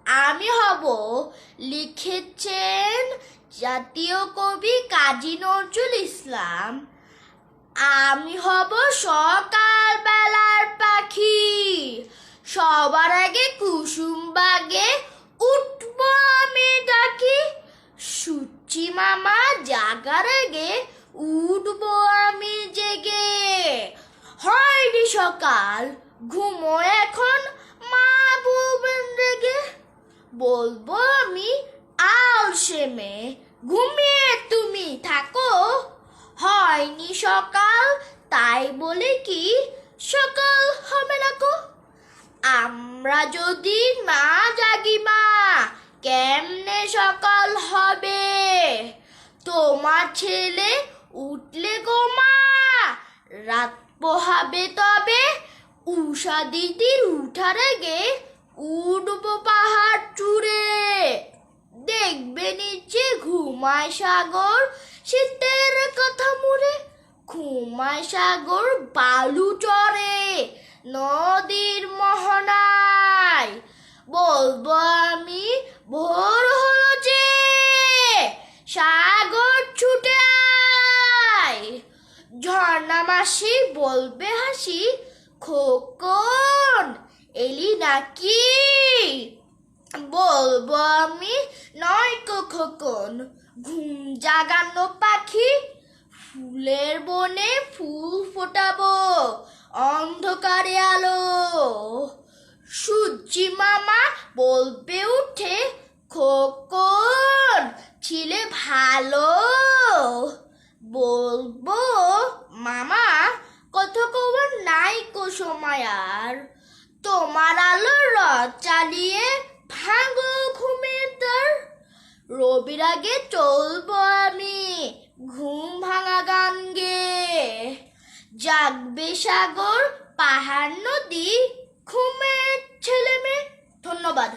আমি হব লিখেছেন জাতীয় কবি কাজী নজরুল ইসলাম। আমি হব সকাল বেলার পাখি, সবার আগে কুসুম বাগে উঠবো আমি ডাকি। সূর্যি মামা জাগার আগে উঠবো আমি জেগে। হয়নি সকাল, ঘুমো এখন মা বলবেন রেগে। বলবো আমি আলসে মেয়ে, ঘুমিয়ে তুমি থাকো। হয়নি সকাল, তাই বলে কি সকাল হবে না কো। আমরা যদি না জাগি মা, কেমনে সকাল হবে? তোমার ছেলে উঠলে গো মা, রাত পোহাবে তবে। উষা দিদির উঠার আগে উঠবো পাহাড় চূড়ে। দেখবে নিচে ঘুমায় সাগর, শীতের কথা মুড়ে। ঘুমায় সাগর বালু চড়ে নদীর মোহনায়। বলবো আমি ভোর হলো যে, সাগর ছুটে আয়। ঝর্ণা মাসি বলবে হাসি, খোকন এলি নাকি? বলবো আমি নয়কো খোকন, ঘুম জাগানো পাখি। ফুলের বনে ফুল ফোটাবো অন্ধকারে আলো। সূর্যি মামা বলবে উঠে, খোকন ছিলে ভালো। বলবো মামা কথা কবার নাই কো সময় আর। তোমার আলো রথ চালিয়ে ভাঙো ঘুমের দ্বার। রবির আগে চলবো আমি ঘুম ভাঙা গান গেয়ে। জাগবে সাগর পাহাড় নদী, ঘুমের ছেলে মেয়ে। ধন্যবাদ।